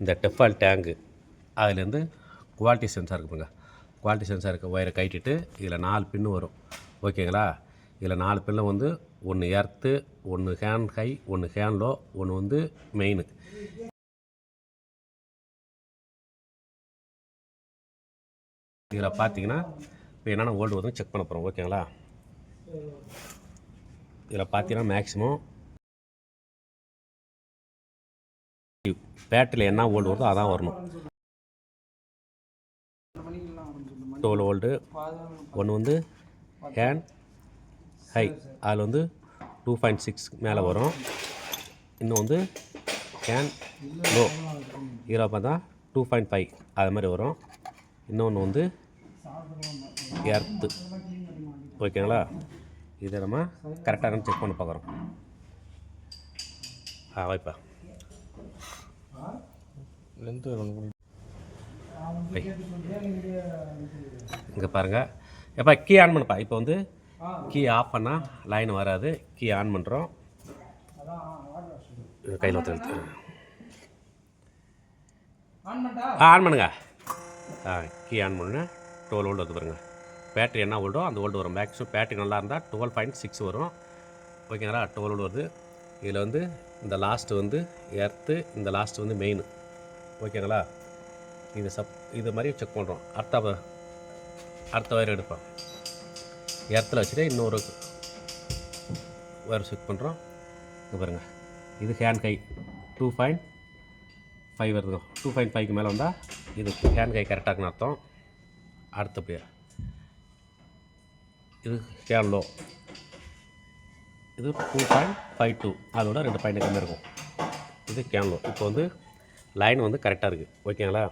இந்த டெஃபால் டேங்கு அதுலேருந்து quality sensor இருக்குங்க. குவாலிட்டி சென்சாருக்கு ஒயரை கட்டிட்டு இதில் 4 பின்னு வரும். ஓகேங்களா? இதில் 4 பின்னில் வந்து ஒன்று எர்த்து, ஒன்று ஹேண்ட் ஹை, ஒன்று ஹேண்ட் லோ, ஒன்று வந்து மெயின். இதில் பார்த்தீங்கன்னா இப்போ என்னென்ன ஓல்டு வந்து செக் பண்ண போகிறோம். ஓகேங்களா? இதில் பார்த்தீங்கன்னா மேக்ஸிமம் பேட்டரியில் என்ன ஓல்டு வருதோ அதான் வரணும். 12 வோல்டு. ஒன்று வந்து ஹேண்ட் ஹை, அதில் வந்து 2.6 மேலே வரும். இன்னும் வந்து ஹேண்ட் லோ, இதில் பார்த்தா 2.5 அது மாதிரி வரும். இன்னொன்று வந்து எர்த்து. ஓகேங்களா? இதை நம்ம கரெக்டாக செக் பண்ணி பார்க்குறோம். வாய்ப்பா இங்கே பாருங்கள். எப்போ கீ ஆன் பண்ணுப்பா. இப்போ வந்து கீ ஆஃப் பண்ணால் லைன் வராது. கீ ஆன் பண்ணுறோம். கையில் ஒருத்தர் ஆன் பண்ணுங்க. கீ ஆன் பண்ணு. 12 வோல்ட் வந்து பாருங்கள். பேட்ரி என்ன வோல்டோ அந்த வோல்டு வரும். மேக்ஸிமம் பேட்ரி நல்லா இருந்தால் 12.6 வரும். ஓகேங்களா? 12 வோல்ட் வருது. இதில் வந்து இந்த லாஸ்ட்டு வந்து எர்த்து, இந்த லாஸ்ட்டு வந்து மெயின். ஓகேங்களா? இது மாதிரி செக் பண்ணுறோம். அடுத்த வயர் எடுப்போம். எர்த்தில் வச்சுட்டு இன்னொரு வயர் செக் பண்ணுறோம். இங்கே பாருங்கள். இது ஹேண்ட் கை 2.5 வருதுங்க. 2.5க்கு மேலே வந்தால் இது ஹேண்ட் கை கரெக்டாக இருக்குன்னு அர்த்தம். அடுத்தபடியாக இது ஹேண்ட் லோ, இது 2.52, அதோட 2 பாயிண்ட் கம்மியாக இருக்கும். இது ஹேண்ட் லோ. இப்போ வந்து லைன் வந்து கரெக்டாக இருக்குது. ஓகேங்களா?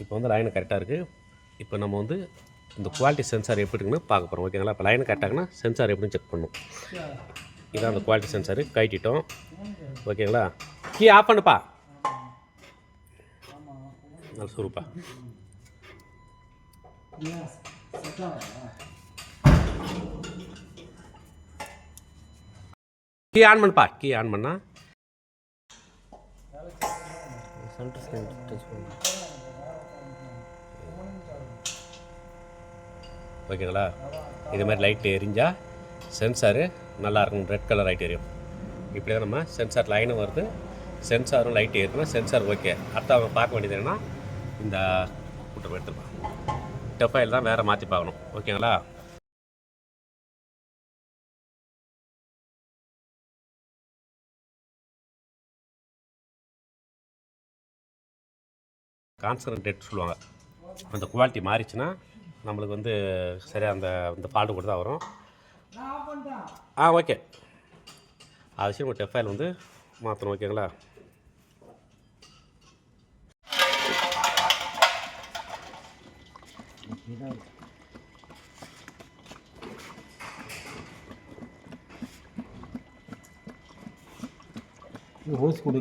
இப்போ வந்து லைன் கரெக்டாக இருக்குது. இப்போ நம்ம வந்து இந்த குவாலிட்டி சென்சார் எப்படி இருக்குன்னு பார்க்க போகிறோம். ஓகேங்களா? இப்போ லைன் கரெக்டாகுன்னா சென்சார் எப்படின்னு செக் பண்ணணும். இதான் அந்த குவாலிட்டி சென்சாரு. கட்டிட்டோம். ஓகேங்களா? கீ ஆஃப் பண்ணுப்பா. நல்ல சூப்பா. கீ ஆன் பண்ணுப்பா. கீ ஆன் பண்ணா ஓகேங்களா? இது மாதிரி லைட் எரிஞ்சால் சென்சாரு நல்லாயிருக்கும். ரெட் கலர் லைட் எரியும். இப்படி தான் நம்ம சென்சார் லைனும் வருது, சென்சாரும் லைட் ஏறுனா சென்சார் ஓகே. அடுத்து அவங்க பார்க்க வேண்டியது என்னென்னா இந்த கூட்டம் எடுத்துருப்பான். டெஃபைல் தான் வேறு மாற்றி பார்க்கணும். ஓகேங்களா? கான்சன்ட்ரேட் சொல்லுவாங்க. அந்த குவாலிட்டி மாறிச்சுன்னா நம்மளுக்கு வந்து சரியாக அந்த ஃபால்ட்டு கூட தான் வரும். ஓகே. அவசியம் ஒரு டெஃபைல் வந்து மாற்றணும். ஓகேங்களா? ஹோஸ் கொடு.